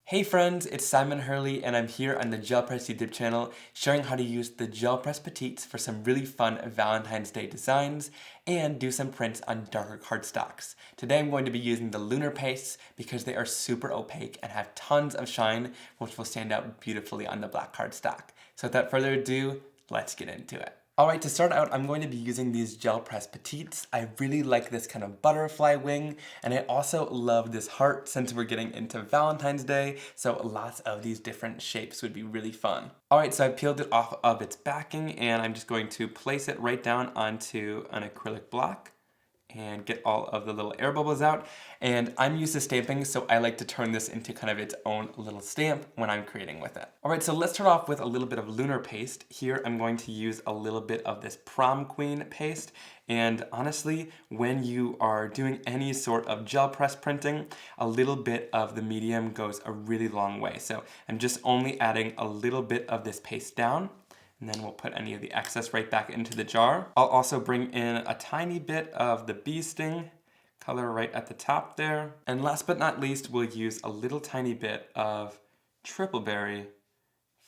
Hey friends, it's Simon Hurley and I'm here on the Gel Press YouTube channel showing how to use the Gel Press Petites for some really fun Valentine's Day designs and do some prints on darker cardstocks. Today I'm going to be using the Lunar Pastes because they are super opaque and have tons of shine, which will stand out beautifully on the black cardstock. So without further ado, let's get into it. Alright, to start out, I'm going to be using these Gel Press Petites. I really like this kind of butterfly wing, and I also love this heart since we're getting into Valentine's Day, so lots of these different shapes would be really fun. Alright, so I peeled it off of its backing, and I'm just going to place it right down onto an acrylic block and get all of the little air bubbles out. And I'm used to stamping, so I like to turn this into kind of its own little stamp when I'm creating with it. Alright, so let's start off with a little bit of Lunar Paste. Here I'm going to use a little bit of this Prom Queen paste. And honestly, when you are doing any sort of gel press printing, a little bit of the medium goes a really long way. So I'm just only adding a little bit of this paste down, and then we'll put any of the excess right back into the jar. I'll also bring in a tiny bit of the bee sting color right at the top there. And last but not least, we'll use a little tiny bit of triple berry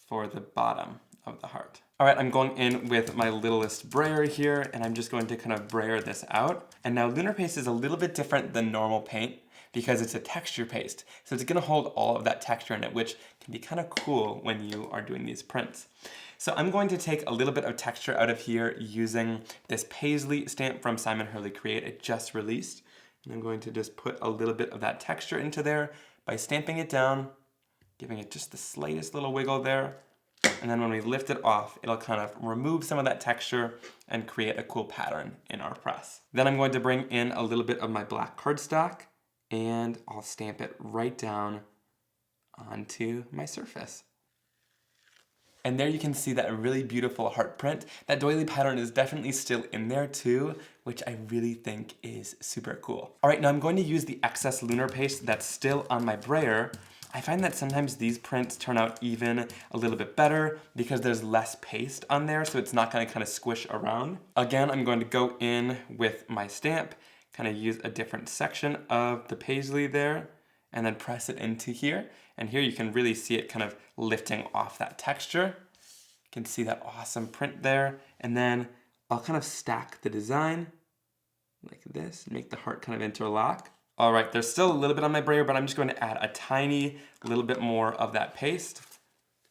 for the bottom of the heart. All right, I'm going in with my littlest brayer here, and I'm just going to kind of brayer this out. And now Lunar Paste is a little bit different than normal paint because it's a texture paste. So it's gonna hold all of that texture in it, which can be kind of cool when you are doing these prints. So I'm going to take a little bit of texture out of here using this Paisley stamp from Simon Hurley Create. It just released. And I'm going to just put a little bit of that texture into there by stamping it down, giving it just the slightest little wiggle there. And then when we lift it off, it'll kind of remove some of that texture and create a cool pattern in our press. Then I'm going to bring in a little bit of my black cardstock and I'll stamp it right down onto my surface. And there you can see that really beautiful heart print. That doily pattern is definitely still in there too, which I really think is super cool. All right, now I'm going to use the excess Lunar Paste that's still on my brayer. I find that sometimes these prints turn out even a little bit better because there's less paste on there, so it's not gonna kind of squish around. Again, I'm going to go in with my stamp, kind of use a different section of the Paisley there, and then press it into here. And here you can really see it kind of lifting off that texture. You can see that awesome print there. And then I'll kind of stack the design like this and make the heart kind of interlock. All right, there's still a little bit on my brayer, but I'm just going to add a tiny little bit more of that paste.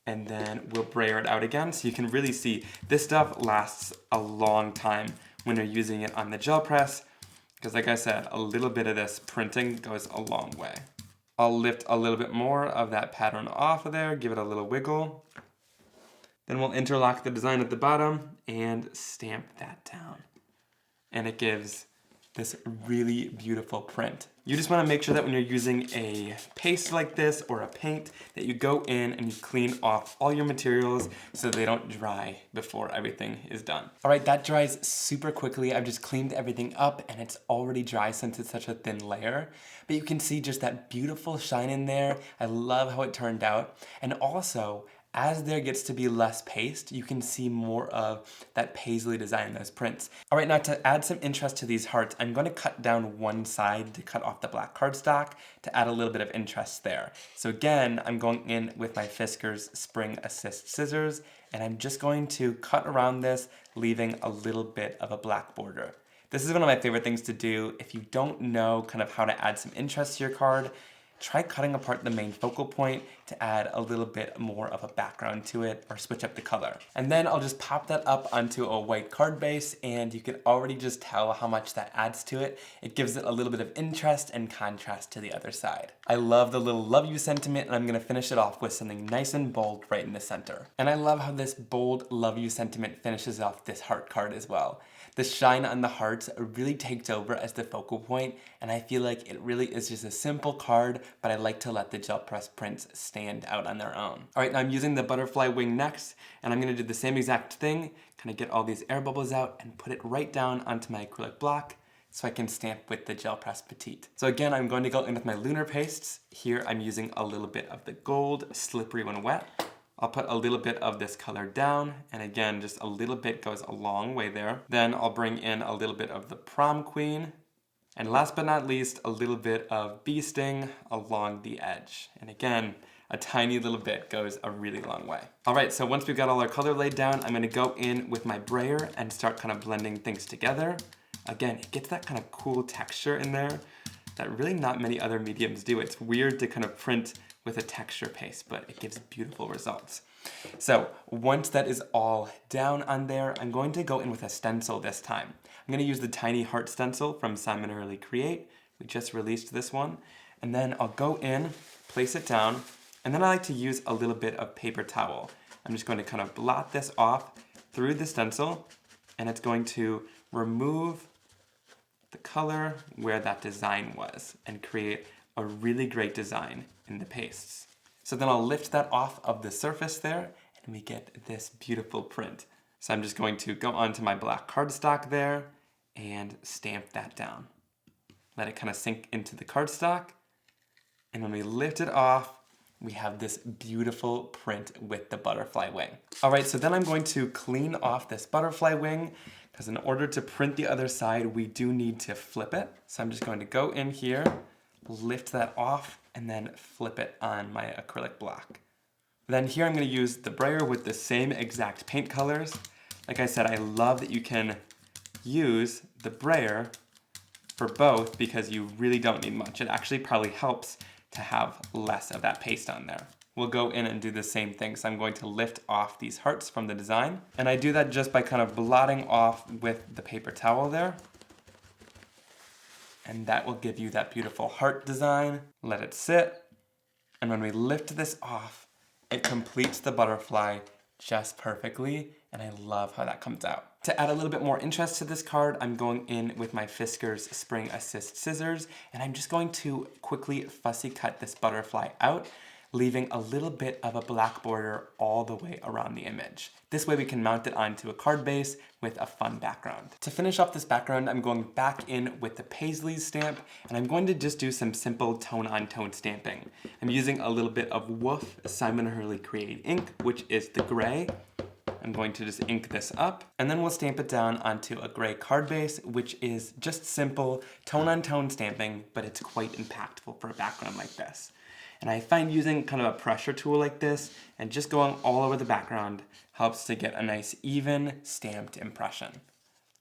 And then we'll brayer it out again. So you can really see this stuff lasts a long time when you're using it on the gel press. Because like I said, a little bit of this printing goes a long way. I'll lift a little bit more of that pattern off of there, give it a little wiggle. Then we'll interlock the design at the bottom and stamp that down. And it gives this really beautiful print. You just want to make sure that when you're using a paste like this or a paint that you go in and you clean off all your materials so they don't dry before everything is done. All right, that dries super quickly. I've just cleaned everything up and it's already dry since it's such a thin layer. But you can see just that beautiful shine in there. I love how it turned out. And also, as there gets to be less paste, you can see more of that Paisley design in those prints. All right, now to add some interest to these hearts, I'm going to cut down one side to cut off the black cardstock to add a little bit of interest there. So again, I'm going in with my Fiskars Spring Assist scissors, and I'm just going to cut around this, leaving a little bit of a black border. This is one of my favorite things to do. If you don't know kind of how to add some interest to your card, try cutting apart the main focal point to add a little bit more of a background to it or switch up the color. And then I'll just pop that up onto a white card base and you can already just tell how much that adds to it. It gives it a little bit of interest and contrast to the other side. I love the little love you sentiment and I'm gonna finish it off with something nice and bold right in the center. And I love how this bold love you sentiment finishes off this heart card as well. The shine on the hearts really takes over as the focal point, and I feel like it really is just a simple card, but I like to let the gel press prints stand out on their own. All right, now I'm using the butterfly wing next, and I'm gonna do the same exact thing, kind of get all these air bubbles out and put it right down onto my acrylic block so I can stamp with the Gel Press Petite. So again, I'm going to go in with my Lunar Pastes. Here I'm using a little bit of the gold, slippery when wet. I'll put a little bit of this color down, and again, just a little bit goes a long way there. Then I'll bring in a little bit of the Prom Queen, and last but not least, a little bit of Bee Sting along the edge. And again, a tiny little bit goes a really long way. All right, so once we've got all our color laid down, I'm gonna go in with my brayer and start kind of blending things together. Again, it gets that kind of cool texture in there that really not many other mediums do. It's weird to kind of print with a texture paste, but it gives beautiful results. So once that is all down on there, I'm going to go in with a stencil this time. I'm gonna use the tiny heart stencil from Simon Hurley Create. We just released this one. And then I'll go in, place it down, and then I like to use a little bit of paper towel. I'm just going to kind of blot this off through the stencil, and it's going to remove the color where that design was and create a really great design in the pastes. So then I'll lift that off of the surface there, and we get this beautiful print. So I'm just going to go onto my black cardstock there and stamp that down. Let it kind of sink into the cardstock, and when we lift it off, we have this beautiful print with the butterfly wing. All right, so then I'm going to clean off this butterfly wing, because in order to print the other side, we do need to flip it. So I'm just going to go in here, lift that off, and then flip it on my acrylic block. Then here I'm gonna use the brayer with the same exact paint colors. Like I said, I love that you can use the brayer for both because you really don't need much. It actually probably helps to have less of that paste on there. We'll go in and do the same thing. So I'm going to lift off these hearts from the design. And I do that just by kind of blotting off with the paper towel there. And that will give you that beautiful heart design. Let it sit. And when we lift this off, it completes the butterfly just perfectly. And I love how that comes out. To add a little bit more interest to this card, I'm going in with my Fiskars Spring Assist scissors, and I'm just going to quickly fussy cut this butterfly out, leaving a little bit of a black border all the way around the image. This way we can mount it onto a card base with a fun background. To finish off this background, I'm going back in with the Paisley stamp, and I'm going to just do some simple tone-on-tone stamping. I'm using a little bit of Woof Simon Hurley Create ink, which is the gray. I'm going to just ink this up, and then we'll stamp it down onto a gray card base, which is just simple tone-on-tone stamping, but it's quite impactful for a background like this. And I find using kind of a pressure tool like this and just going all over the background helps to get a nice even stamped impression.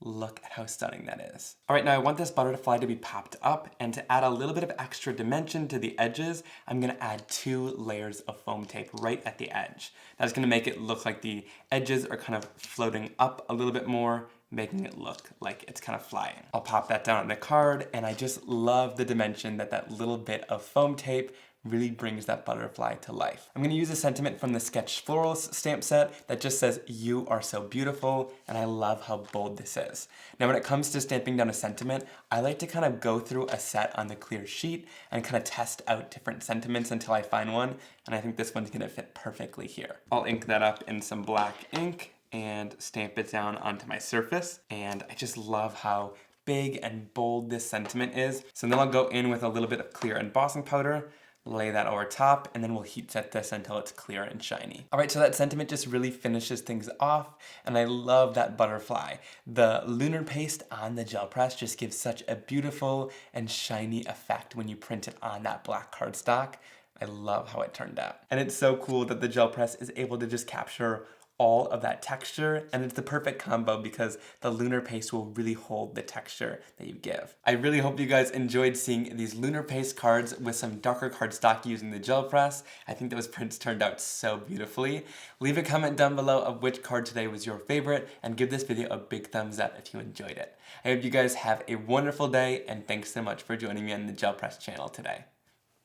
Look at how stunning that is. All right, now I want this butterfly to be popped up, and to add a little bit of extra dimension to the edges, I'm gonna add 2 layers of foam tape right at the edge. That's gonna make it look like the edges are kind of floating up a little bit more, making it look like it's kind of flying. I'll pop that down on the card, and I just love the dimension that that little bit of foam tape really brings that butterfly to life. I'm gonna use a sentiment from the Sketch Florals stamp set that just says, "You are so beautiful," and I love how bold this is. Now when it comes to stamping down a sentiment, I like to kind of go through a set on the clear sheet and kind of test out different sentiments until I find one, and I think this one's gonna fit perfectly here. I'll ink that up in some black ink and stamp it down onto my surface, and I just love how big and bold this sentiment is. So then I'll go in with a little bit of clear embossing powder, lay that over top, and then we'll heat set this until it's clear and shiny. All right, so that sentiment just really finishes things off, and I love that butterfly. The Lunar Paste on the gel press just gives such a beautiful and shiny effect when you print it on that black cardstock. I love how it turned out. And it's so cool that the gel press is able to just capture all of that texture, and it's the perfect combo because the Lunar Paste will really hold the texture that you give. I really hope you guys enjoyed seeing these Lunar Paste cards with some darker cardstock using the gel press. I think those prints turned out so beautifully. Leave a comment down below of which card today was your favorite, and give this video a big thumbs up if you enjoyed it. I hope you guys have a wonderful day, and thanks so much for joining me on the Gel Press channel today.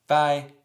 Bye!